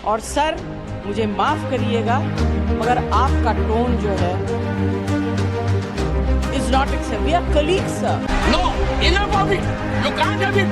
और सर मुझे माफ करिएगा मगर आपका टोन जो है is not except we are colleagues sir No, enough of it. You can't have it.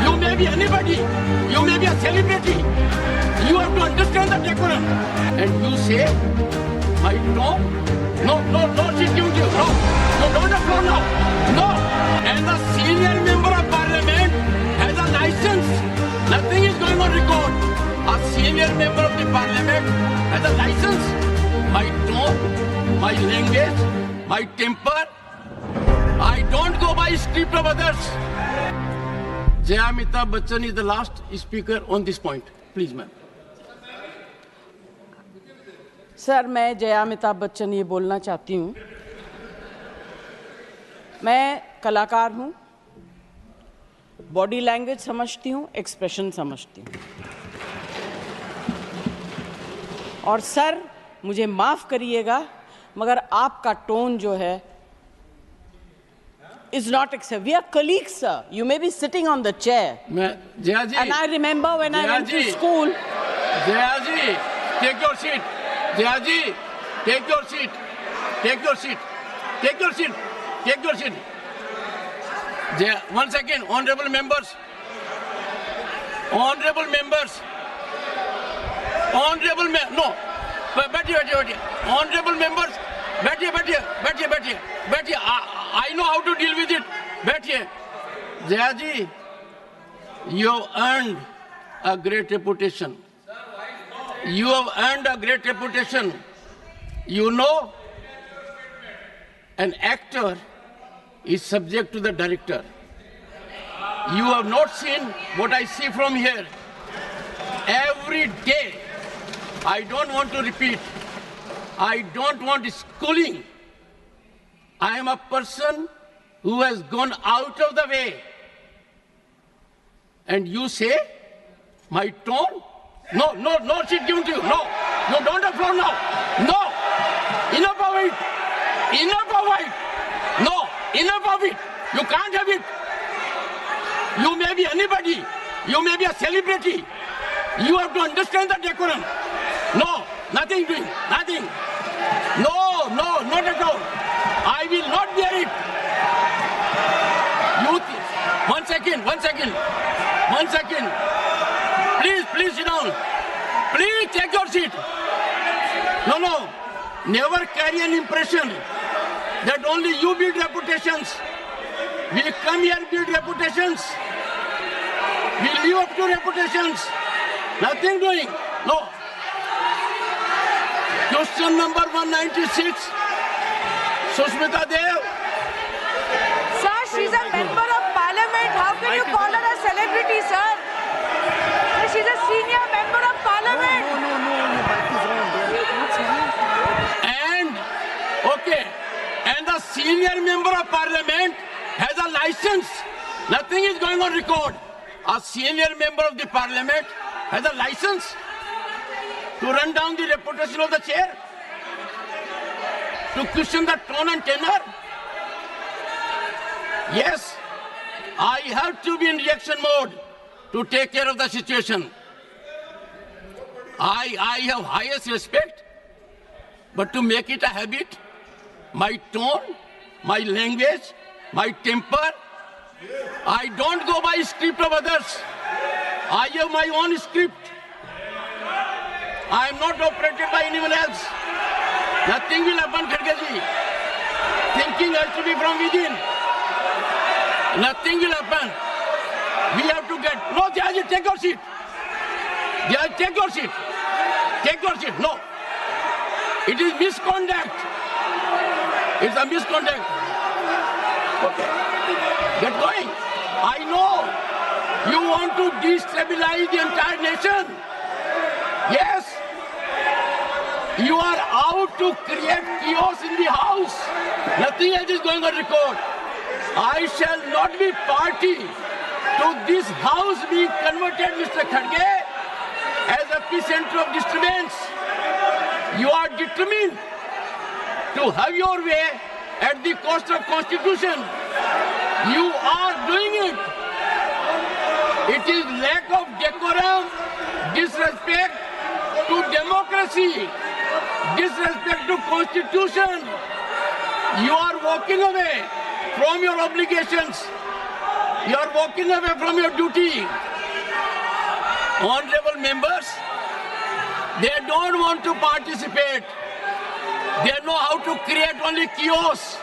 You may be anybody. You may be a celebrity. You have to understand the decorum. And you say, my tone? No, sit you. No, you don't have to now. No. And the senior member of parliament has a license. Nothing is going on record. A senior member of the parliament has a license. My tone, my language, my temper. I don't go by script of others. Jaya Amitabh Bachchan is the last speaker on this point. Please, ma'am. Sir मैं जया अमिताभ बच्चन ये बोलना चाहती हूँ, मैं कलाकार हूँ, body language समझती हूँ, एक्सप्रेशन समझती हूँ और सर मुझे माफ़ करिएगा मगर आपका टोन जो है is not accept. We are colleagues, sir. You may be sitting on the chair. Jaya ji. And I remember when I went to school. Jaya ji, take your seat. Jaya ji, take your seat. Take your seat. Take your seat. Take your seat. Jaya, 1 second, honorable members. Honorable members. Honorable no. बैठिए. Honorable members. बैठिए. I know how to deal with it. बैठिए. Jaya ji, you have earned a great reputation. You have earned a great reputation. You know, an actor is subject to the director. You have not seen what I see from here. Every day, I don't want to repeat. I don't want schooling. I am a person who has gone out of the way. And you say, my tone? No, she's given to you. No, you don't have floor now. No, enough of it. No, enough of it. You can't have it. You may be anybody. You may be a celebrity. You have to understand the decorum. No, nothing doing, nothing. No, not at all. I will not bear it. One second. Please sit down. Please take your seat. No. Never carry an impression that only you build reputations. We come here to build reputations. We live up to reputations. Nothing doing. No. Question number 196. Sushmita Dev. Sir, she's a member of parliament. How can you call her a celebrity, sir? She's a senior member of parliament. And the senior member of parliament has a license. Nothing is going on record. A senior member of the parliament has a license to run down the reputation of the chair, to question the tone and tenor. Yes, I have to be in reaction mode to take care of the situation. I have highest respect, but to make it a habit, my tone, my language, my temper, I don't go by script of others. I have my own script. I am not operated by anyone else. Nothing will happen, Kharge ji. Thinking has to be from within. Nothing will happen. We have to get... No, Jaya ji, take your seat. Jaya, take your seat. Take your seat. No. It is misconduct. It's a misconduct. Okay. Get going. I know you want to destabilize the entire nation. Yes. You are out to create chaos in the house. Nothing else is going on record. I shall not be party to this house being converted, Mr. Kharge, as a epicenter of disturbance. You are determined to have your way at the cost of Constitution. You are doing it. It is lack of decorum, disrespect to democracy, disrespect to constitution. You are walking away from your obligations. You are walking away from your duty. Honorable members, they don't want to participate. They know how to create only chaos.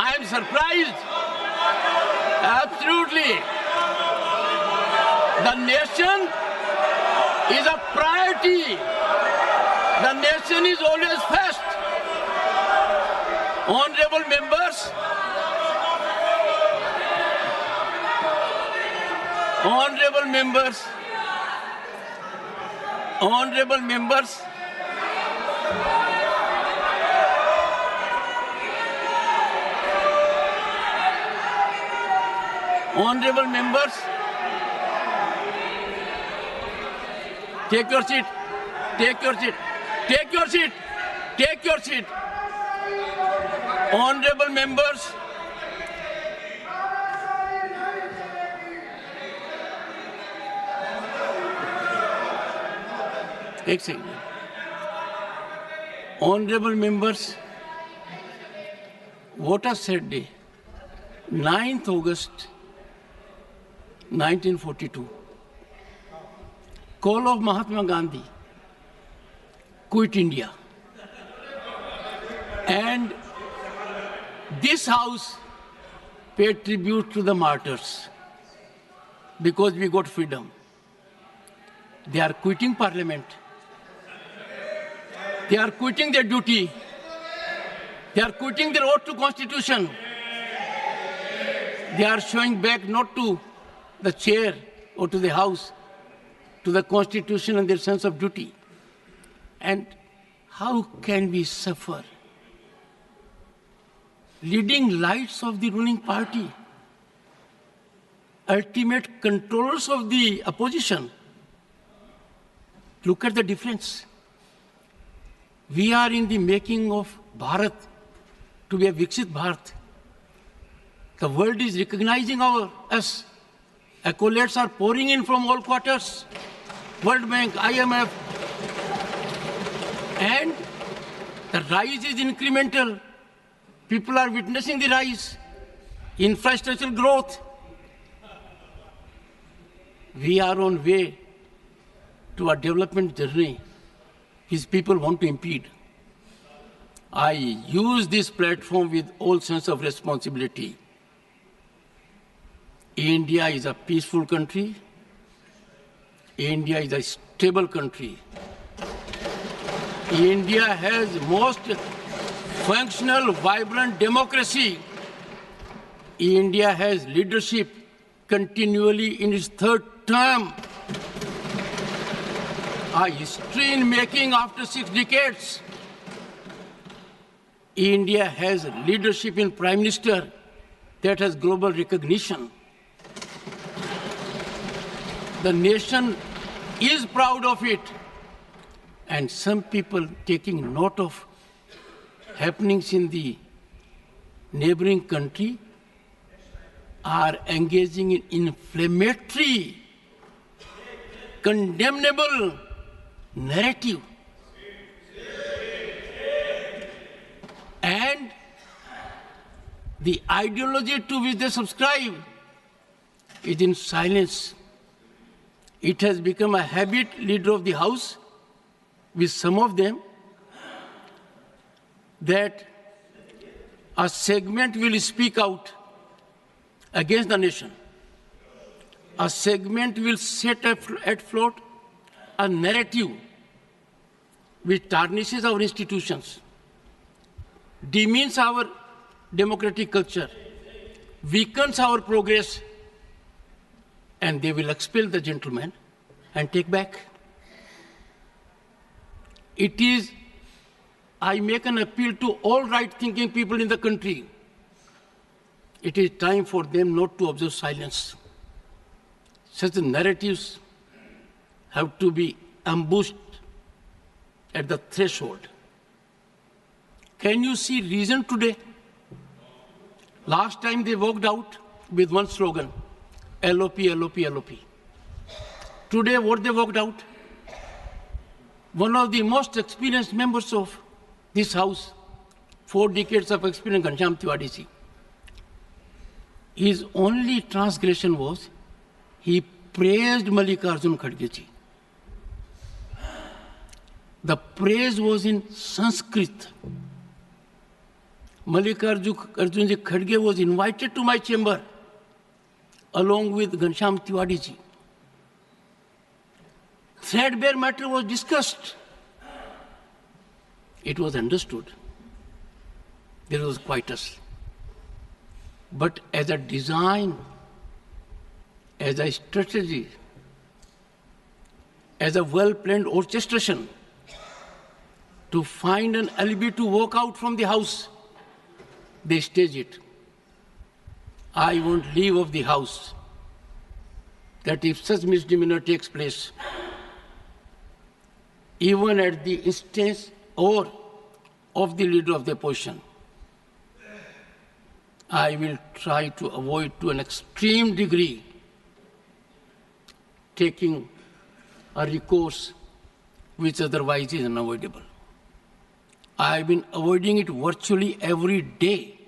I am surprised. Absolutely. The nation is a priority. The nation is always first. Honorable members, honorable members, honorable members, honorable members, take your seat, take your seat, take your seat, take your seat. Honorable members, एक second. Honorable members, what a sad day. 9th August 1942. Call of Mahatma Gandhi. Quit India. And this house paid tribute to the martyrs because we got freedom. They are quitting parliament. They are quitting their duty. They are quitting their oath to constitution. They are showing back not to the chair or to the house, to the constitution and their sense of duty. And how can we suffer? Leading lights of the ruling party, ultimate controllers of the opposition. Look at the difference. We are in the making of Bharat to be a Viksit Bharat. The world is recognizing us. Accolades are pouring in from all quarters. World Bank, IMF. And the rise is incremental. People are witnessing the rise. Infrastructural growth. We are on way to a development journey which people want to impede. I use this platform with all sense of responsibility. India is a peaceful country. India is a stable country. India has most functional, vibrant democracy. India has leadership continually in its third term. A history in making after 6 decades. India has leadership in Prime Minister that has global recognition. The nation is proud of it. And some people taking note of happenings in the neighboring country are engaging in inflammatory, condemnable narrative. And the ideology to which they subscribe is in silence. It has become a habit, leader of the house, with some of them, that a segment will speak out against the nation. A segment will set at float a narrative which tarnishes our institutions, demeans our democratic culture, weakens our progress, and they will expel the gentleman and take back. It is, I make an appeal to all right-thinking people in the country. It is time for them not to observe silence. Such narratives have to be ambushed at the threshold. Can you see reason today? Last time they walked out with one slogan, LOP, LOP, LOP. Today, what they walked out? One of the most experienced members of this house, 4 decades of experience, Ghanshyam Tiwari ji. His only transgression was he praised Mallikarjun Kharge ji. The praise was in Sanskrit. Mallikarjun ji Kharge was invited to my chamber along with Ghanshyam Tiwari ji. Threadbare matter was discussed. It was understood. There was quietus. But as a design, as a strategy, as a well-planned orchestration, to find an alibi to walk out from the house, they stage it. I won't leave of the house. That if such misdemeanor takes place, even at the instance or of the leader of the opposition, I will try to avoid to an extreme degree taking a recourse which otherwise is unavoidable. I have been avoiding it virtually every day.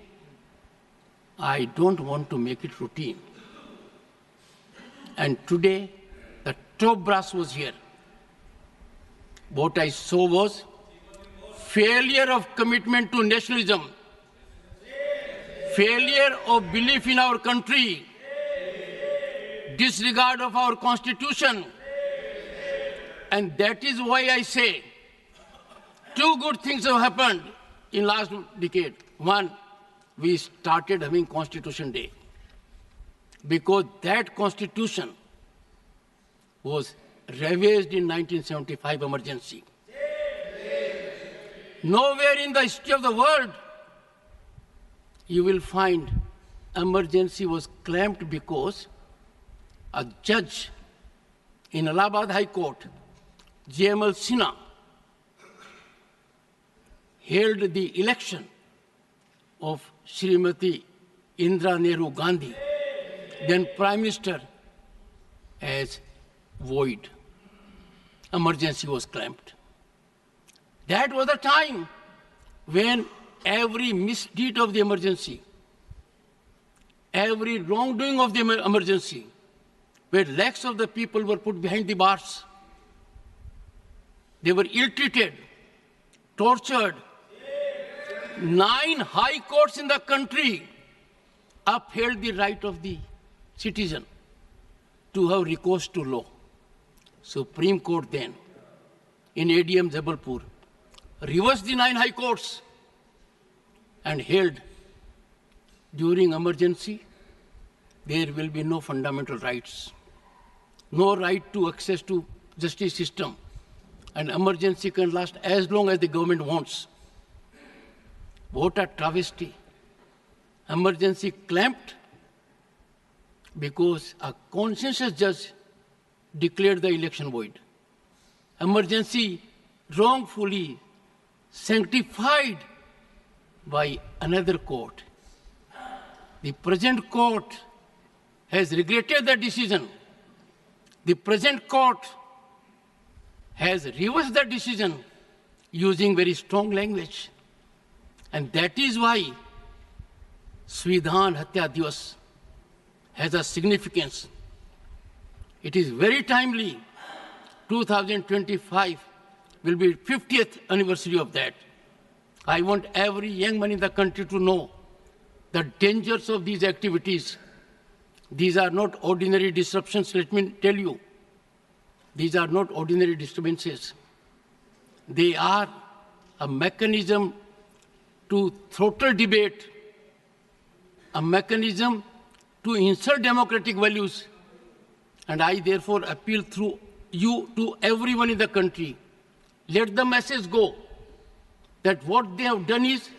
I don't want to make it routine. And today, the top brass was here. What I saw was failure of commitment to nationalism, failure of belief in our country, disregard of our constitution. And that is why I say 2 good things have happened in last decade. One, we started having Constitution Day because that constitution was ravaged in 1975 emergency. Nowhere in the history of the world you will find emergency was claimed because a judge in Allahabad High Court, J.M.L. Sinha, held the election of Srimati Indira Nehru Gandhi, then Prime Minister, as void. Emergency was claimed. That was the time when every misdeed of the emergency, every wrongdoing of the emergency, where lakhs of the people were put behind the bars. They were ill-treated, tortured. 9 high courts in the country upheld the right of the citizen to have recourse to law. Supreme Court then, in ADM Jabalpur, reversed the 9 high courts and held during emergency, there will be no fundamental rights, no right to access to justice system, and emergency can last as long as the government wants. What a travesty. Emergency clamped because a conscientious judge declared the election void. Emergency wrongfully sanctified by another court. The present court has regretted the decision. The present court has reversed the decision using very strong language. And that is why Svidhan Hatya Divas has a significance. It is very timely. 2025 will be 50th anniversary of that. I want every young man in the country to know the dangers of these activities. These are not ordinary disruptions, let me tell you. These are not ordinary disturbances. They are a mechanism to throttle debate, a mechanism to insult democratic values. And I therefore appeal through you to everyone in the country. Let the message go that what they have done is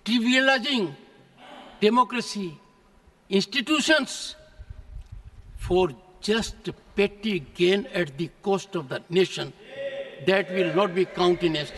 trivializing democracy, institutions, for just petty gain at the cost of the nation. That will not be countenanced.